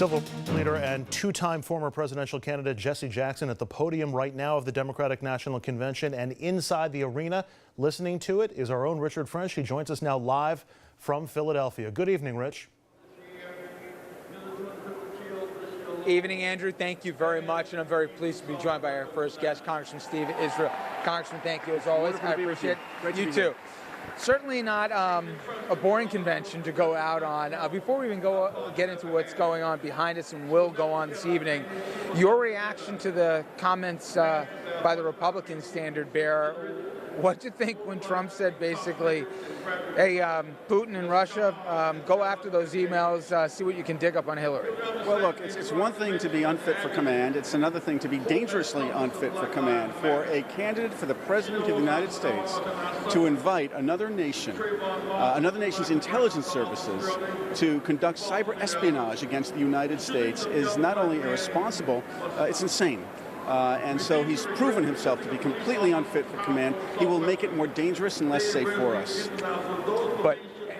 Civil leader and two-time former presidential candidate Jesse Jackson at the podium right now of the Democratic National Convention, and inside the arena listening to it is our own Richard French. He joins us now live from Philadelphia. Good evening, Rich. Evening, Andrew. Thank you very much, and I'm very pleased to be joined by our first guest, Congressman Steve Israel. Congressman, thank you as always. I appreciate it. You too. Certainly not a boring convention to go out on. Before we even get into what's going on behind us and will go on this evening, your reaction to the comments by the Republican standard bearer. What did you think when Trump said basically, hey, Putin and Russia, go after those emails, see what you can dig up on Hillary? Well, look, it's one thing to be unfit for command. It's another thing to be dangerously unfit for command. For a candidate for the President of the United States to invite another nation's intelligence services to conduct cyber espionage against the United States is not only irresponsible, it's insane. And so he's proven himself to be completely unfit for command. He will make it more dangerous and less safe for us.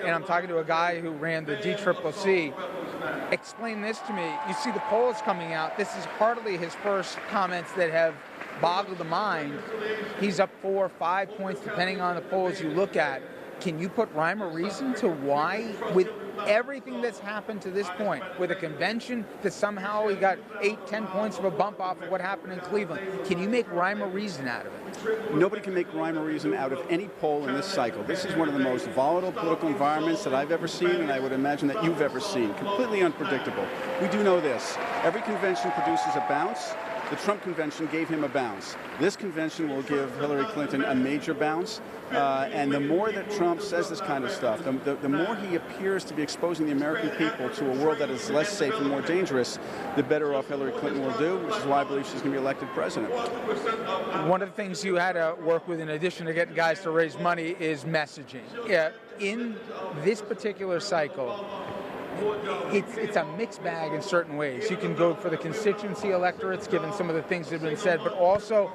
And I'm talking to a guy who ran the DCCC. Explain this to me. You see the polls coming out. This is hardly his first comments that have boggled the mind. He's up 4 or 5 points, depending on the polls you look at. Can you put rhyme or reason to why, with everything that's happened to this point, with a convention that somehow he got 8-10 points of a bump off of what happened in Cleveland, can you make rhyme or reason out of it? Nobody can make rhyme or reason out of any poll in this cycle. This is one of the most volatile political environments that I've ever seen, and I would imagine that you've ever seen. Completely unpredictable. We do know this. Every convention produces a bounce. The Trump convention gave him a bounce. This convention will give Hillary Clinton a major bounce. And the more that Trump says this kind of stuff, the more he appears to be exposing the American people to a world that is less safe and more dangerous, the better off Hillary Clinton will do, which is why I believe she's going to be elected president. One of the things you had to work with, in addition to getting guys to raise money, is messaging. Yeah, in this particular cycle, it's a mixed bag in certain ways. You can go for the constituency electorates, given some of the things that have been said, but also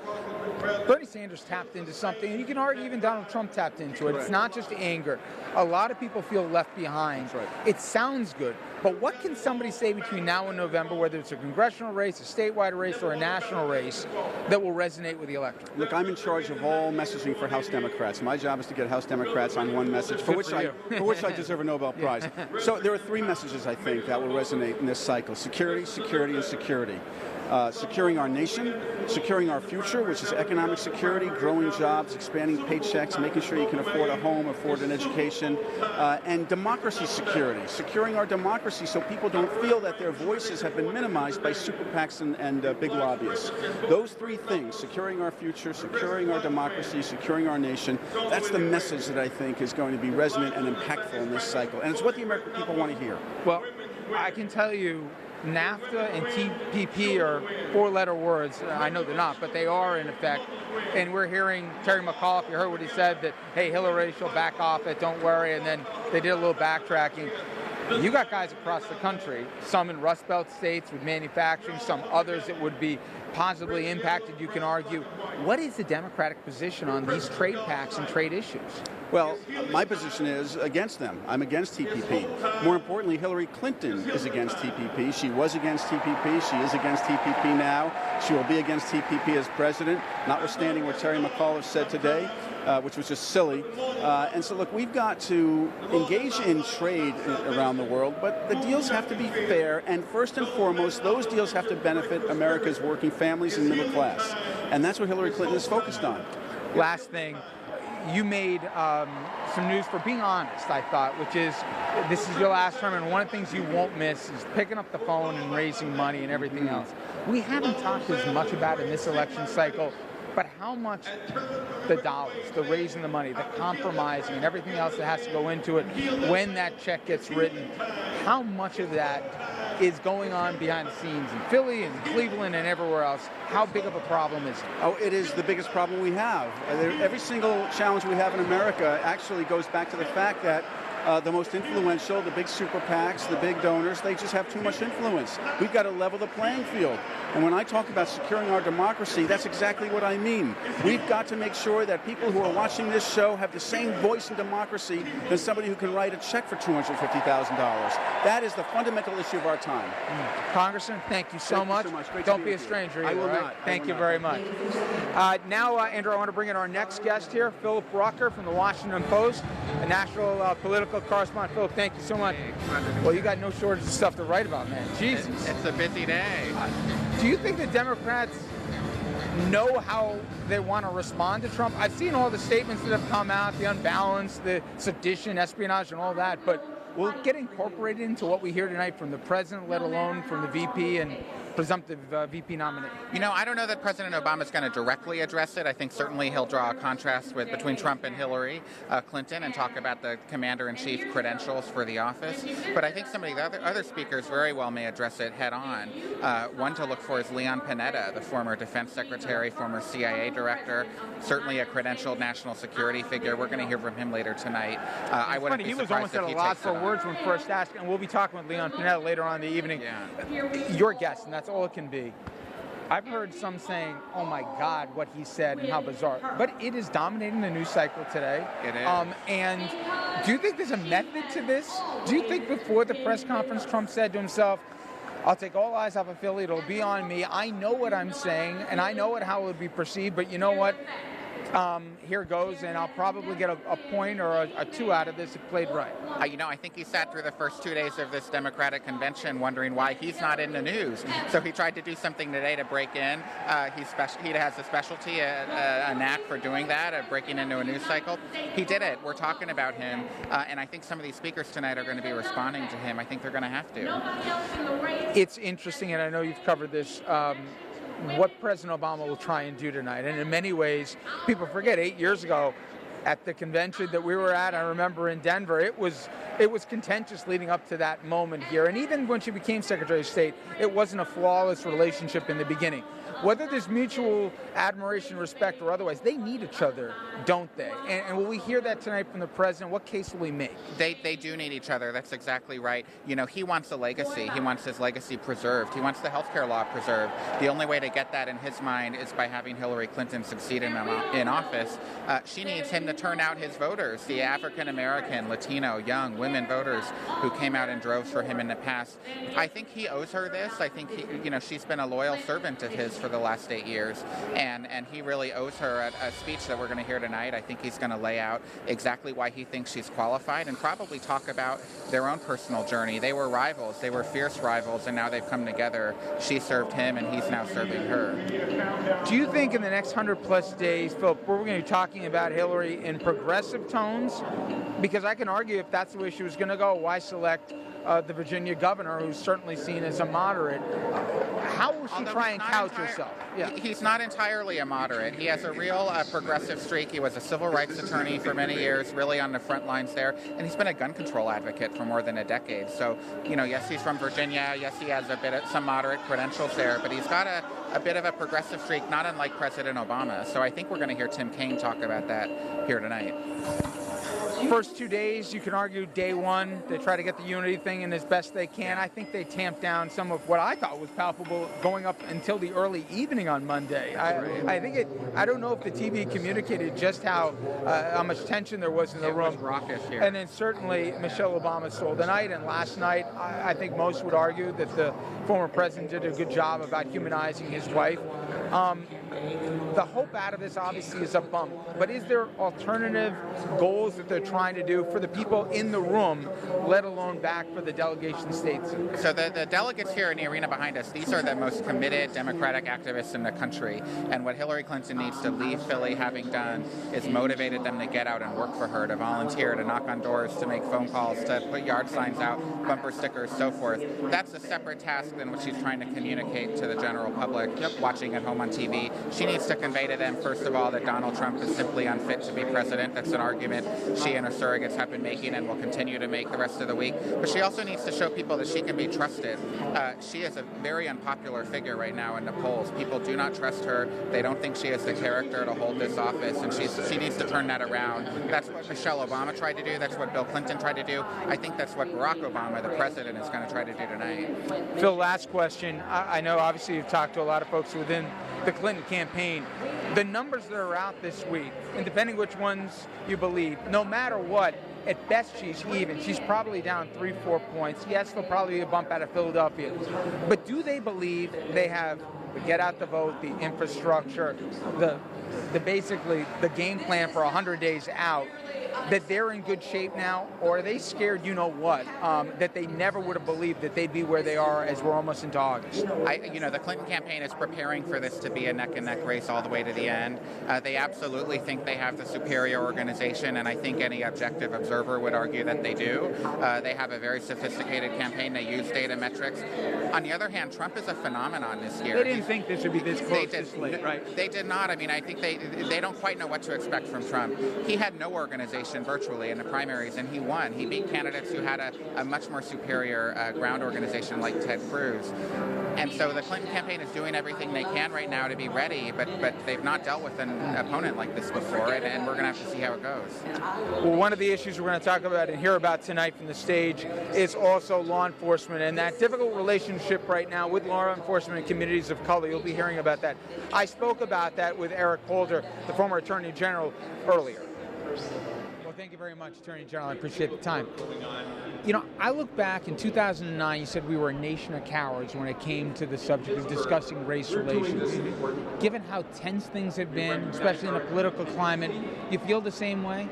Bernie Sanders tapped into something, and you can argue even Donald Trump tapped into it. Right. It's not just anger. A lot of people feel left behind. Right. It sounds good, but what can somebody say between now and November, whether it's a congressional race, a statewide race, or a national race, that will resonate with the electorate? Look, I'm in charge of all messaging for House Democrats. My job is to get House Democrats on one message, for which I deserve a Nobel Prize. So there are 3 messages, I think, that will resonate in this cycle: security, security, and security. Securing our nation, securing our future, which is economic security, growing jobs, expanding paychecks, making sure you can afford a home, afford an education, and democracy security, securing our democracy so people don't feel that their voices have been minimized by super PACs and big lobbyists. Those 3 things, securing our future, securing our democracy, securing our nation, that's the message that I think is going to be resonant and impactful in this cycle. And it's what the American people want to hear. Well, I can tell you, NAFTA and TPP are 4-letter words. I know they're not, but they are in effect. And we're hearing Terry McAuliffe, you heard what he said, that, hey, Hillary, she'll back off it, don't worry. And then they did a little backtracking. You got guys across the country, some in Rust Belt states with manufacturing, some others that would be positively impacted, you can argue. What is the Democratic position on these trade pacts and trade issues? Well, my position is against them. I'm against TPP. More importantly, Hillary Clinton is against TPP. She was against TPP. She is against TPP now. She will be against TPP as president, notwithstanding what Terry McAuliffe said today, which was just silly. And so, look, we've got to engage in trade around the world, but the deals have to be fair. And first and foremost, those deals have to benefit America's working families and middle class. And that's what Hillary Clinton is focused on. Last thing. You made some news for being honest, I thought, which is this is your last term, and one of the things you won't miss is picking up the phone and raising money and everything else. We haven't talked as much about in this election cycle, but how much the dollars, the raising the money, the compromising, and everything else that has to go into it when that check gets written, how much of that is going on behind the scenes in Philly and Cleveland and everywhere else? How big of a problem is it? Oh, it is the biggest problem we have. Every single challenge we have in America actually goes back to the fact that the most influential, the big super PACs, the big donors, they just have too much influence. We've got to level the playing field. And when I talk about securing our democracy, that's exactly what I mean. We've got to make sure that people who are watching this show have the same voice in democracy as somebody who can write a check for $250,000. That is the fundamental issue of our time. Congressman, thank you so much. Don't be a stranger either. I will not. Thank you very much. Now, Andrew, I want to bring in our next guest here, Philip Rucker from the Washington Post, a national political correspondent. Philip, thank you so much. Well, you got no shortage of stuff to write about, man. Jesus. It's a busy day. Do you think the Democrats know how they want to respond to Trump? I've seen all the statements that have come out, the unbalanced, the sedition, espionage, and all that, but will it get incorporated into what we hear tonight from the president, let alone from the VP and presumptive VP nominee? You know, I don't know that President Obama is going to directly address it. I think certainly he'll draw a contrast between Trump and Hillary Clinton and talk about the commander-in-chief credentials for the office. But I think some of the other speakers very well may address it head-on. One to look for is Leon Panetta, the former defense secretary, former CIA director, certainly a credentialed national security figure. We're going to hear from him later tonight. I wouldn't be surprised if he takes it on. He was almost at a loss for words when first asked, and we'll be talking with Leon Panetta later on in the evening. Yeah. Your guess, and that's all it can be. I've heard some saying, oh my God, what he said and how bizarre. But it is dominating the news cycle today. It is. And do you think there's a method to this? Do you think before the press conference Trump said to himself, I'll take all eyes off of Philly, it'll be on me. I know what I'm saying, and I know how it would be perceived, but you know what? Here goes, and I'll probably get a point or a two out of this if played right. You know, I think he sat through the first 2 days of this Democratic convention wondering why he's not in the news. So he tried to do something today to break in. He has a specialty, a knack for doing that, of breaking into a news cycle. He did it. We're talking about him, and I think some of these speakers tonight are going to be responding to him. I think they're going to have to. It's interesting, and I know you've covered this. What President Obama will try and do tonight. And in many ways, people forget 8 years ago at the convention that we were at, I remember in Denver, it was contentious leading up to that moment here. And even when she became Secretary of State, it wasn't a flawless relationship in the beginning. Whether there's mutual admiration, respect, or otherwise, they need each other, don't they? And will we hear that tonight from the president? What case will he make? They do need each other. That's exactly right. You know, he wants a legacy. He wants his legacy preserved. He wants the health care law preserved. The only way to get that in his mind is by having Hillary Clinton succeed in office. She needs him to turn out his voters, the African-American, Latino, young, women voters who came out in droves for him in the past. I think he owes her this. I think she's been a loyal servant of his for the last 8 years, and he really owes her a speech that we're going to hear tonight. I think he's going to lay out exactly why he thinks she's qualified and probably talk about their own personal journey. They were rivals. They were fierce rivals, and now they've come together. She served him, and he's now serving her. Do you think in the next 100+ days, Philip, we're going to be talking about Hillary in progressive tones? Because I can argue if that's the way she was going to go, why select the Virginia governor, who's certainly seen as a moderate? How will she try and couch herself? Yeah. He's not entirely a moderate. He has a real progressive streak. He was a civil rights attorney for many years, really on the front lines there, and he's been a gun control advocate for more than a decade. So, yes, he's from Virginia. Yes, he has some moderate credentials there, but he's got a bit of a progressive streak, not unlike President Obama. So I think we're going to hear Tim Kaine talk about that here tonight. First 2 days, you can argue day one, they try to get the unity thing in as best they can. I think they tamped down some of what I thought was palpable going up until the early evening on Monday. I don't know if the TV communicated just how much tension there was in the room. It was raucous here. And then certainly Michelle Obama stole the night, and last night I think most would argue that the former president did a good job about humanizing his wife. The hope out of this obviously is a bump, but is there alternative goals that they're trying to do for the people in the room, let alone back for the delegation states? So the delegates here in the arena behind us, these are the most committed Democratic activists in the country, and what Hillary Clinton needs to leave Philly having done is motivated them to get out and work for her, to volunteer, to knock on doors, to make phone calls, to put yard signs out, bumper stickers, so forth. That's a separate task than what she's trying to communicate to the general public watching at home on TV. She needs to convey to them, first of all, that Donald Trump is simply unfit to be president. That's an argument she and her surrogates have been making and will continue to make the rest of the week. But she also needs to show people that she can be trusted. She is a very unpopular figure right now in the polls. People do not trust her. They don't think she has the character to hold this office, and she needs to turn that around. That's what Michelle Obama tried to do. That's what Bill Clinton tried to do. I think that's what Barack Obama, the president, is going to try to do tonight. Phil, last question. I know obviously you've talked to a lot of folks within the Clinton campaign. The numbers that are out this week, and depending which ones you believe, no matter what, at best she's even. She's probably down 3-4 points. Yes, there'll probably be a bump out of Philadelphia. But do they believe they have the get out the vote, the infrastructure, the basically the game plan for 100 days out, that they're in good shape now? Or are they scared, that they never would have believed that they'd be where they are as we're almost into August? The Clinton campaign is preparing for this to be a neck-and-neck race all the way to the end. They absolutely think they have the superior organization, and I think any objective observer would argue that they do. They have a very sophisticated campaign. They use data metrics. On the other hand, Trump is a phenomenon this year. They didn't think this would be this close this late, right? They did not. I mean, I think they don't quite know what to expect from Trump. He had no organization virtually in the primaries, and he won. He beat candidates who had a much more superior ground organization like Ted Cruz. And so the Clinton campaign is doing everything they can right now to be ready, but they've not dealt with an opponent like this before, and we're going to have to see how it goes. Well, one of the issues we're going to talk about and hear about tonight from the stage is also law enforcement and that difficult relationship right now with law enforcement and communities of color. You'll be hearing about that. I spoke about that with Eric Holder, the former Attorney General, earlier. Well, thank you very much, Attorney General. I appreciate the time. I look back in 2009, you said we were a nation of cowards when it came to the subject of discussing race relations. Given how tense things have been, especially in the political climate, you feel the same way?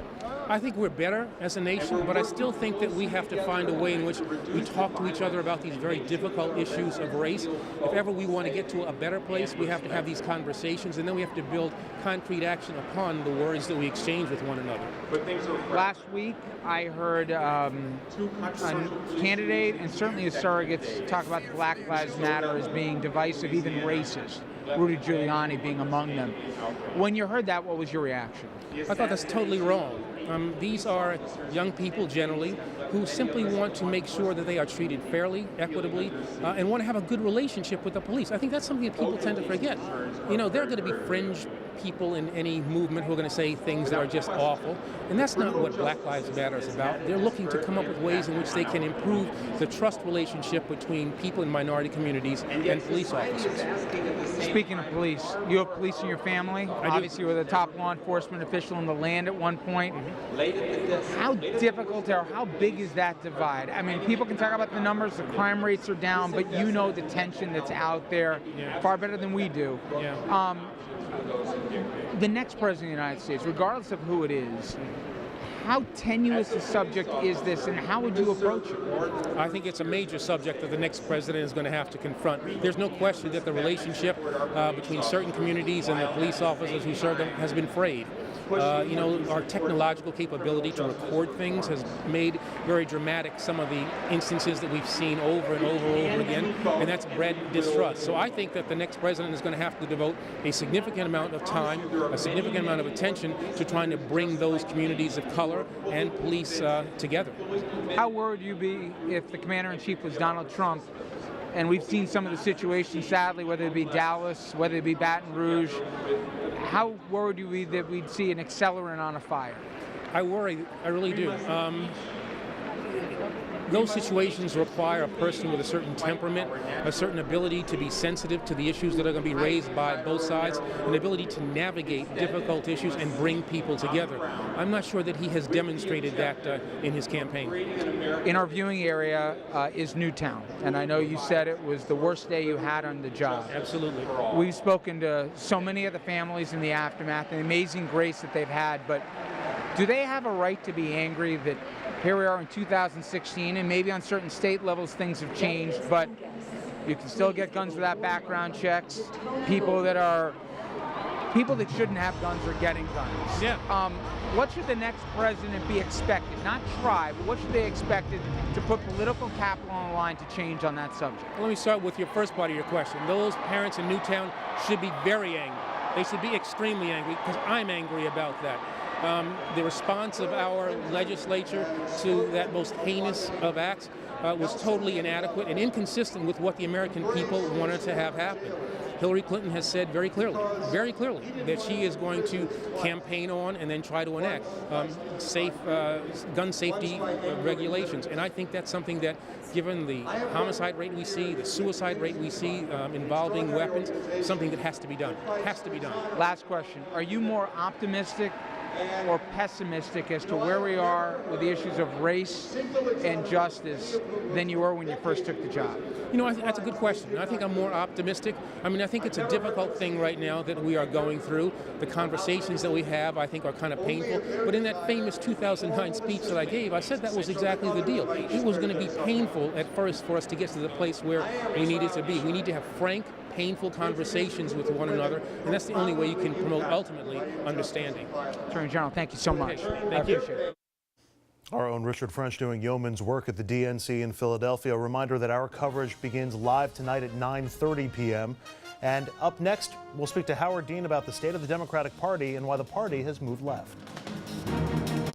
I think we're better as a nation, but I still think that we have to find a way in which we talk to each other about these very difficult issues of race. If ever we want to get to a better place, we have to have these conversations, and then we have to build concrete action upon the words that we exchange with one another. Last week, I heard a candidate and certainly his surrogates talk about the Black Lives Matter as being divisive, even racist. Rudy Giuliani being among them. When you heard that, what was your reaction? I thought that's totally wrong. These are young people generally who simply want to make sure that they are treated fairly, equitably, and want to have a good relationship with the police. I think that's something that people tend to forget. There are going to be fringe people in any movement who are going to say things that are just awful, and that's not what Black Lives Matter is about. They're looking to come up with ways in which they can improve the trust relationship between people in minority communities and police officers. Speaking of police, you have police in your family. Obviously, you were the top law enforcement official in the land at one point. How difficult or how big is that divide? I mean, people can talk about the numbers, the crime rates are down, but you know the tension that's out there far better than we do. The next president of the United States, regardless of who it is, how tenuous a subject is this, and how would you approach it? I think it's a major subject that the next president is going to have to confront. There's no question that the relationship between certain communities and the police officers who serve them has been frayed. Our technological capability to record things has made very dramatic some of the instances that we've seen over and over again, and that's bred distrust. So I think that the next president is going to have to devote a significant amount of time, a significant amount of attention to trying to bring those communities of color and police together. How worried would you be if the commander-in-chief was Donald Trump? And we've seen some of the situations, sadly, whether it be Dallas, whether it be Baton Rouge. How worried would you be that we'd see an accelerant on a fire? I worry, I really do. Those situations require a person with a certain temperament, a certain ability to be sensitive to the issues that are going to be raised by both sides, an ability to navigate difficult issues and bring people together. I'm not sure that he has demonstrated that in his campaign. In our viewing area is Newtown, and I know you said it was the worst day you had on the job. Absolutely. We've spoken to so many of the families in the aftermath, and the amazing grace that they've had, but do they have a right to be angry that here we are in 2016, and maybe on certain state levels things have changed, but you can still get guns without background checks. People that shouldn't have guns are getting guns. Yeah. What should the next president be expected? Not try, but what should they expect to put political capital on the line to change on that subject? Let me start with your first part of your question. Those parents in Newtown should be very angry. They should be extremely angry, because I'm angry about that. The response of our legislature to that most heinous of acts was totally inadequate and inconsistent with what the American people wanted to have happen. Hillary Clinton has said very clearly, that she is going to campaign on and then try to enact gun safety regulations. And I think that's something that, given the homicide rate we see, the suicide rate we see involving weapons, something that has to be done. Has to be done. Last question. Are you more optimistic or pessimistic as to where we are with the issues of race and justice than you were when you first took the job? You know, that's a good question. I think I'm more optimistic. I mean, I think it's a difficult thing right now that we are going through. The conversations that we have, I think, are kind of painful. But in that famous 2009 speech that I gave, I said that was exactly the deal. It was going to be painful at first for us to get to the place where we needed to be. We need to have frank, painful conversations with one another, and that's the only way you can promote, ultimately, understanding. Attorney General, thank you so much. Thank you. Appreciate it. Our own Richard French doing yeoman's work at the DNC in Philadelphia. A reminder that our coverage begins live tonight at 9:30 p.m. And up next, we'll speak to Howard Dean about the state of the Democratic Party and why the party has moved left.